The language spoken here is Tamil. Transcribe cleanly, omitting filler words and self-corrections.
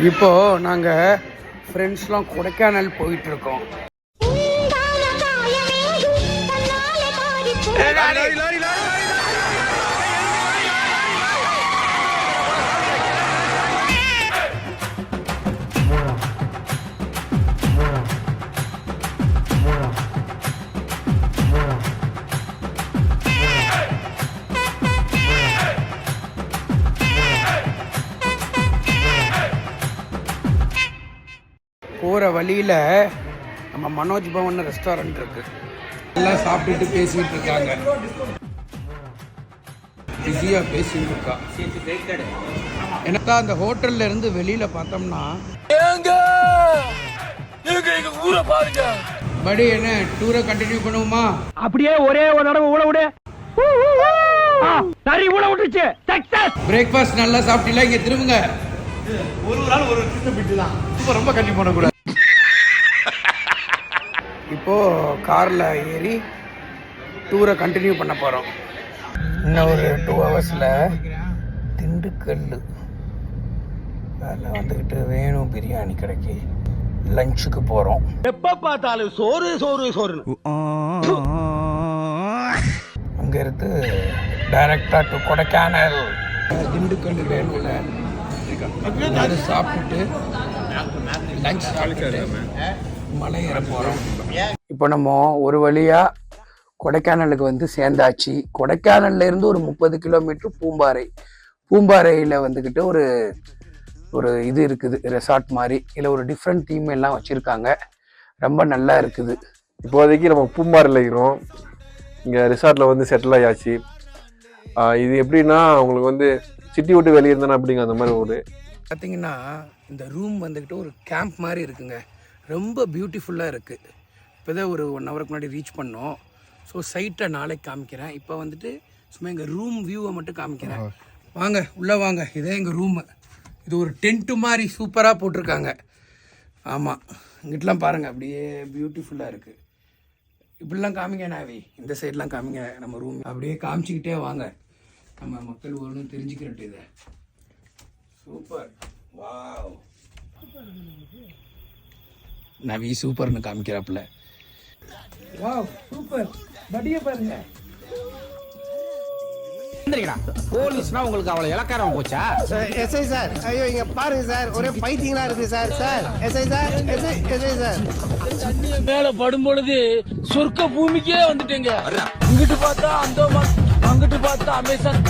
இப்போ நாங்கள் ஃப்ரெண்ட்ஸ்லாம் கொடைக்கானல் போயிட்டுருக்கோம். போகிற வழியில் நம்ம மனோஜ் பவன் ரெஸ்டாரண்ட் இருக்கு. எல்லாம் சாப்பிட்டுட்டு பேசிட்டு இருக்காங்க. பிஸியாக பேசிட்டு இருக்கா. எனக்கு அந்த ஹோட்டல்ல இருந்து வெளியில பார்த்தோம்னா படி என்ன டூரை கண்டினியூ பண்ணுவோமா? அப்படியே ஒரே ஒரு தடவை ஊழ விடு. சரி ஊழ விட்டுச்சு. சக்சஸ். பிரேக்ஃபாஸ்ட் நல்லா சாப்பிட்டீங்களா? இங்க திரும்புங்க. ஒரு நாள் ஒரு சின்ன பிட்டு தான். ரொம்ப கண்டிப்பாக பண்ணக்கூடாது. இப்போ கார்ல ஏறி டூரை கண்டினியூ பண்ண போறோம். இன்னும் ஒரு 2 ஹவர்ஸ்ல திண்டுக்கல் அதில் வந்துக்கிட்டு வேணும் பிரியாணி கடைக்கு லஞ்சுக்கு போகிறோம். எப்ப பார்த்தாலும் சோறு சோறு சோறுன்னு. அங்கே இருந்து டைரக்டா டு கொடைக்கானல். திண்டுக்கல் வேணும்ல அது சாப்பிட்டுட்டு லஞ்ச் சாப்பிட்டு மலை ஏற போகிறோம். இப்போ நம்ம ஒரு வழியாக கொடைக்கானலுக்கு வந்து சேர்ந்தாச்சு. கொடைக்கானல்ல இருந்து ஒரு 30 கிலோமீட்டர் பூம்பாறையில் வந்துக்கிட்டு ஒரு இது இருக்குது, ரெசார்ட் மாதிரி. இதில் ஒரு டிஃப்ரெண்ட் தீம் எல்லாம் வச்சுருக்காங்க. ரொம்ப நல்லா இருக்குது. இப்போதைக்கு நம்ம பூம்பாறையில் இருக்கிறோம். இங்கே ரிசார்ட்டில் வந்து செட்டில் ஆயாச்சு. இது எப்படின்னா உங்களுக்கு வந்து சிட்டி விட்டு வெளியே இருந்தானே அப்படிங்க அந்த மாதிரி ஒரு பார்த்தீங்கன்னா இந்த ரூம் வந்துக்கிட்டு ஒரு கேம்ப் மாதிரி இருக்குங்க. ரொம்ப பியூட்டிஃபுல்லாக இருக்குது. இப்போ தான் ஒரு 1 ஹவருக்கு முன்னாடி ரீச் பண்ணோம். ஸோ சைட்டை நாளைக்கு காமிக்கிறேன். இப்போ வந்துட்டு சும்மா எங்கள் ரூம் வியூவை மட்டும் காமிக்கிறேன். வாங்க உள்ளே வாங்க. இதே எங்கள் ரூமு. இது ஒரு டென்ட்டு மாதிரி சூப்பராக போட்டிருக்காங்க. ஆமாம், இங்கிட்டலாம் பாருங்கள் அப்படியே பியூட்டிஃபுல்லாக இருக்குது. இப்படிலாம் காமிங்க நாவி, இந்த சைட்லாம் காமிங்க நம்ம ரூம். அப்படியே காமிச்சிக்கிட்டே வாங்க, நம்ம மக்கள் ஒன்றும் தெரிஞ்சுக்கிறட்டு. இதை சூப்பர். வாவ், நவி சூப்பர்னு காமிக்கிறாப்புல. Wow super. படிய பாருங்க. போலீஸ்னா உங்களுக்கு அவ்வளவு இலக்காரம் போச்சா? எஸ்ஐ சார், ஐயோ இங்க பாருங்க சார், ஒரே பைத்தியங்களா இருக்கு sir. Sir SI sir, SI sir. மேல படும் பொழுது சொர்க்க பூமிக்கே வந்துட்டேங்க. இங்கிட்டு பார்த்தா அந்தோமான், அங்கிட்டு பார்த்தா அமேசான்.